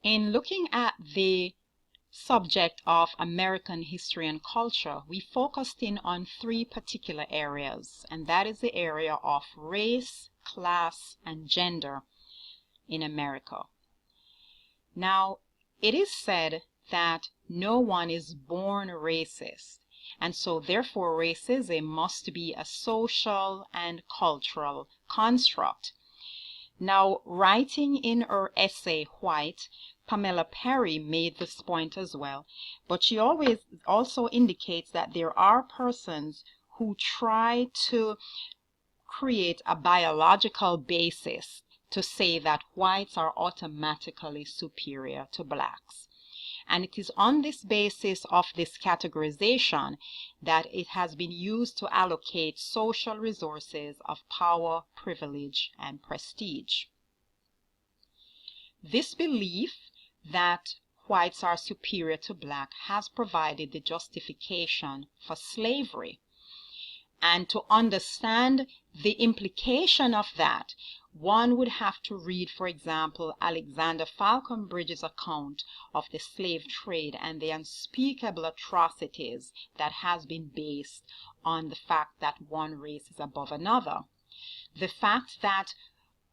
In looking at the subject of American history and culture, we focused in on three particular areas, and that is the area of race, class, and gender in America. Now, it is said that no one is born racist, and so therefore racism must be a social and cultural construct. Now, writing in her essay, White, Pamela Perry made this point as well, but she always also indicates that there are persons who try to create a biological basis to say that whites are automatically superior to blacks. And it is on this basis of this categorization that it has been used to allocate social resources of power, privilege, and prestige. This belief that whites are superior to black has provided the justification for slavery. And to understand the implication of that, one would have to read, for example, Alexander Falconbridge's account of the slave trade and the unspeakable atrocities that has been based on the fact that one race is above another. The fact that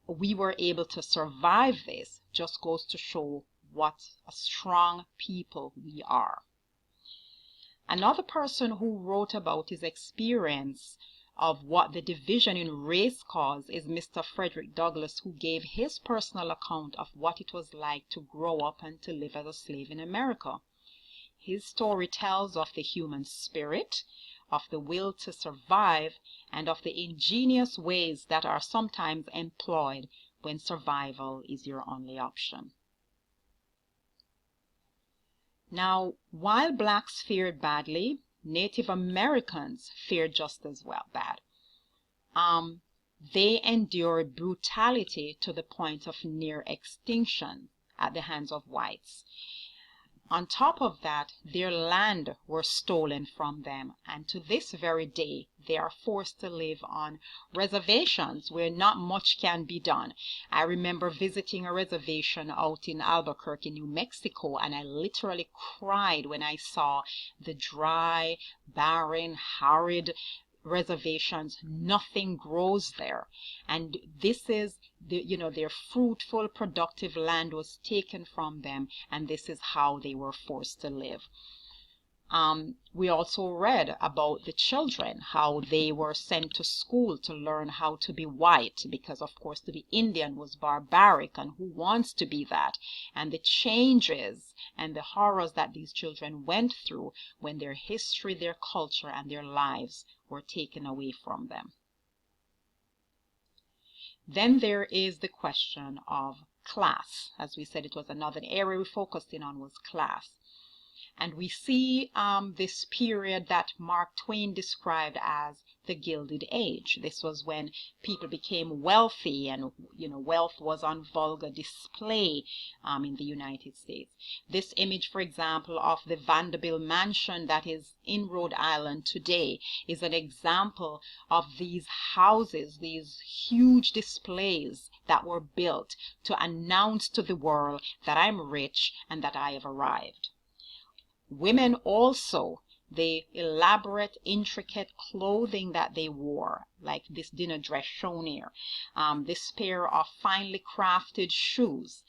we were able to survive this just goes to show what a strong people we are. Another person who wrote about his experience of what the division in race caused is Mr. Frederick Douglass, who gave his personal account of what it was like to grow up and to live as a slave in America. His story tells of the human spirit, of the will to survive, and of the ingenious ways that are sometimes employed when survival is your only option. Now, while blacks fared badly, Native Americans fared just as well bad. They endured brutality to the point of near extinction at the hands of whites. On top of that, their land were stolen from them, and to this very day, they are forced to live on reservations where not much can be done. I remember visiting a reservation out in Albuquerque, New Mexico, and I literally cried when I saw the dry, barren, arid reservations. Nothing grows there, and this is their fruitful, productive land was taken from them, and this is how they were forced to live. We also read about the children, how they were sent to school to learn how to be white, because of course to be Indian was barbaric, and who wants to be that? And the changes and the horrors that these children went through when their history, their culture, and their lives were taken away from them. Then there is the question of class. As we said, it was another area we focused in on was class. And we see this period that Mark Twain described as the Gilded Age. This was when people became wealthy, and wealth was on vulgar display in the United States. This image, for example, of the Vanderbilt Mansion that is in Rhode Island today is an example of these houses, these huge displays that were built to announce to the world that I'm rich and that I have arrived. Women also, the elaborate, intricate clothing that they wore, like this dinner dress shown here, this pair of finely crafted shoes,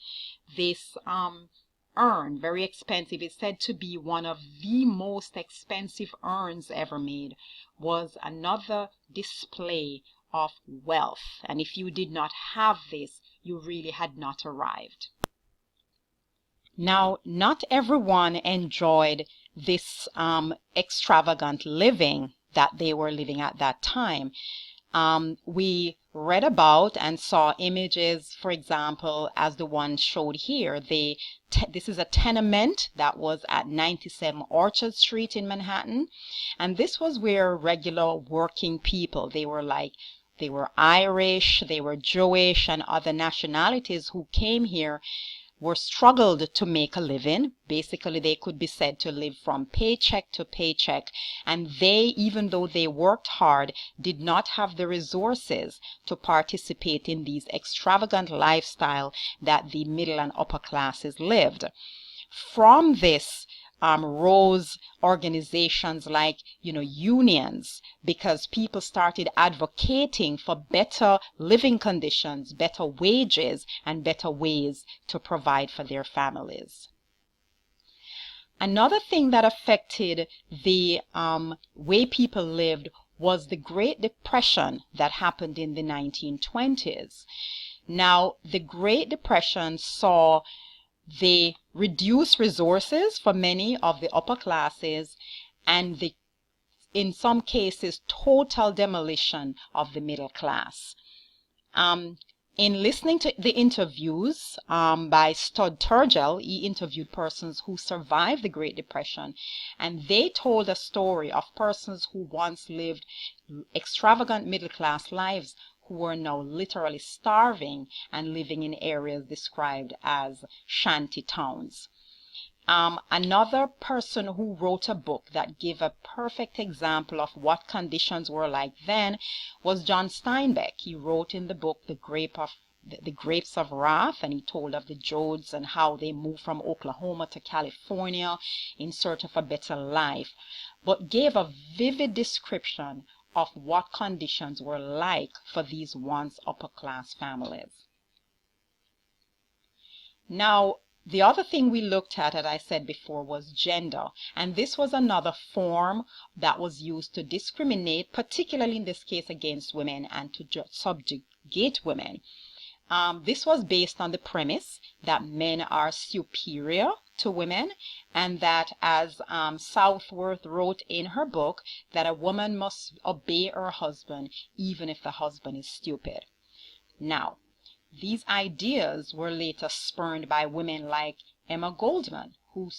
this urn, very expensive, it's said to be one of the most expensive urns ever made, was another display of wealth. And if you did not have this, you really had not arrived. Now, not everyone enjoyed this extravagant living that they were living at that time. We read about and saw images, for example, as the one showed here. This is a tenement that was at 97 Orchard Street in Manhattan. And this was where regular working people, they were like they were Irish, they were Jewish, and other nationalities who came here were struggled to make a living. Basically, they could be said to live from paycheck to paycheck, and they, even though they worked hard, did not have the resources to participate in these extravagant lifestyle that the middle and upper classes lived. From this rose organizations like, unions, because people started advocating for better living conditions, better wages, and better ways to provide for their families. Another thing that affected the way people lived was the Great Depression that happened in the 1920s. Now, the Great Depression saw the reduced resources for many of the upper classes and in some cases, total demolition of the middle class. In listening to the interviews by Stud Turgel, he interviewed persons who survived the Great Depression, and they told a story of persons who once lived extravagant middle class lives who were now literally starving and living in areas described as shanty towns. Another person who wrote a book that gave a perfect example of what conditions were like then was John Steinbeck. He wrote in the book The Grapes of Wrath, and he told of the Jodes and how they moved from Oklahoma to California in search of a better life, but gave a vivid description of what conditions were like for these once upper class families. Now, the other thing we looked at, as I said before, was gender. And this was another form that was used to discriminate, particularly in this case against women and to subjugate women. This was based on the premise that men are superior to women, and that, as Southworth wrote in her book, that a woman must obey her husband even if the husband is stupid. Now, these ideas were later spurned by women like Emma Goldman, who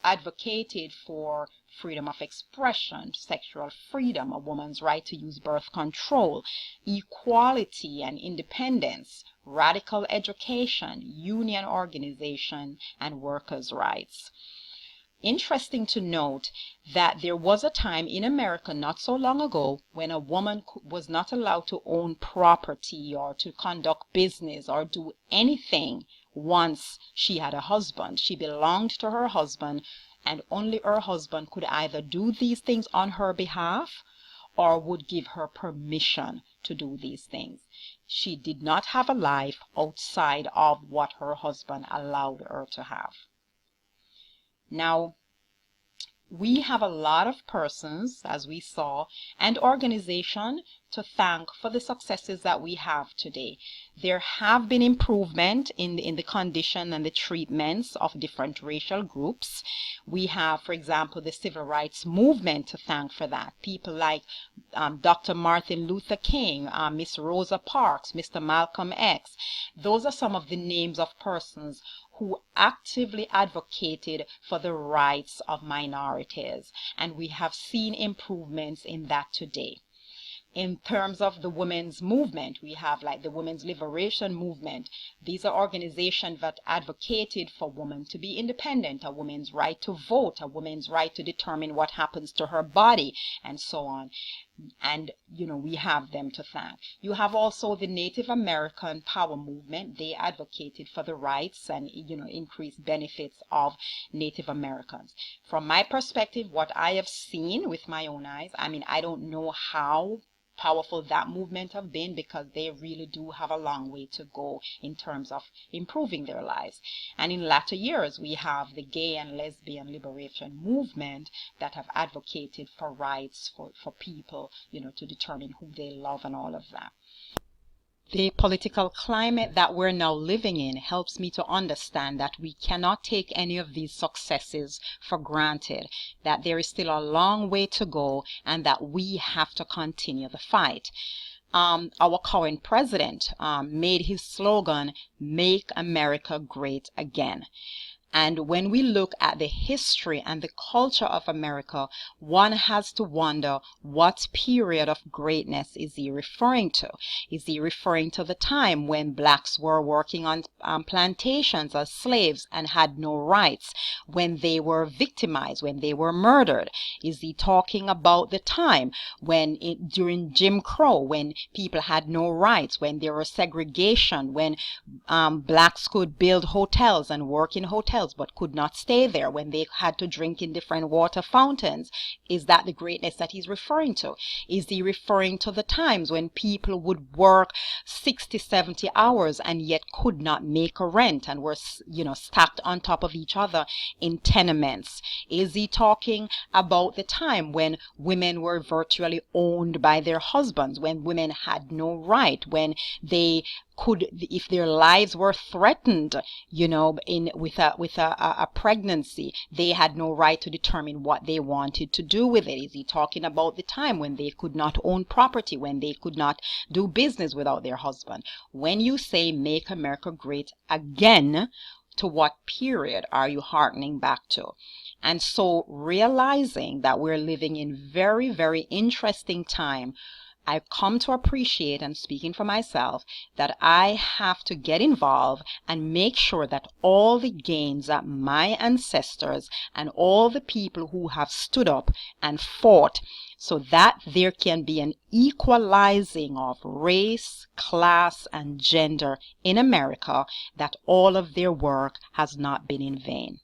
advocated for freedom of expression, sexual freedom, a woman's right to use birth control, equality and independence, radical education, union organization, and workers' rights. Interesting to note that there was a time in America not so long ago when a woman was not allowed to own property or to conduct business or do anything once she had a husband. She belonged to her husband, and only her husband could either do these things on her behalf or would give her permission to do these things. She did not have a life outside of what her husband allowed her to have. Now, we have a lot of persons, as we saw, and organization to thank for the successes that we have today. There have been improvement in the condition and the treatments of different racial groups. We have, for example, the civil rights movement to thank for that. People like Dr. Martin Luther King, Miss Rosa Parks, Mr. Malcolm X. Those are some of the names of persons who actively advocated for the rights of minorities, and we have seen improvements in that today. In terms of the women's movement, we have like the Women's Liberation Movement. These are organizations that advocated for women to be independent, a woman's right to vote, a woman's right to determine what happens to her body, and so on. And, we have them to thank. You have also the Native American Power Movement. They advocated for the rights and, increased benefits of Native Americans. From my perspective, what I have seen with my own eyes, I don't know how powerful that movement have been, because they really do have a long way to go in terms of improving their lives. And in latter years, we have the gay and lesbian liberation movement that have advocated for rights for people, to determine who they love and all of that. The political climate that we're now living in helps me to understand that we cannot take any of these successes for granted, that there is still a long way to go, and that we have to continue the fight. Our current president made his slogan, "Make America Great Again." And when we look at the history and the culture of America, one has to wonder, what period of greatness is he referring to? Is he referring to the time when blacks were working on plantations as slaves and had no rights, when they were victimized, when they were murdered? Is he talking about the time when during Jim Crow, when people had no rights, when there was segregation, when blacks could build hotels and work in hotels but could not stay there, when they had to drink in different water fountains? Is that the greatness that he's referring to? Is he referring to the times when people would work 60, 70 hours and yet could not make a rent and were, stacked on top of each other in tenements? Is he talking about the time when women were virtually owned by their husbands, when women had no right, when they could, if their lives were threatened, with a pregnancy, they had no right to determine what they wanted to do with it? Is he talking about the time when they could not own property, when they could not do business without their husband? When you say make America great again, to what period are you hearkening back to? And so, realizing that we're living in very, very interesting time, I've come to appreciate, and speaking for myself, that I have to get involved and make sure that all the gains that my ancestors and all the people who have stood up and fought, so that there can be an equalizing of race, class, and gender in America, that all of their work has not been in vain.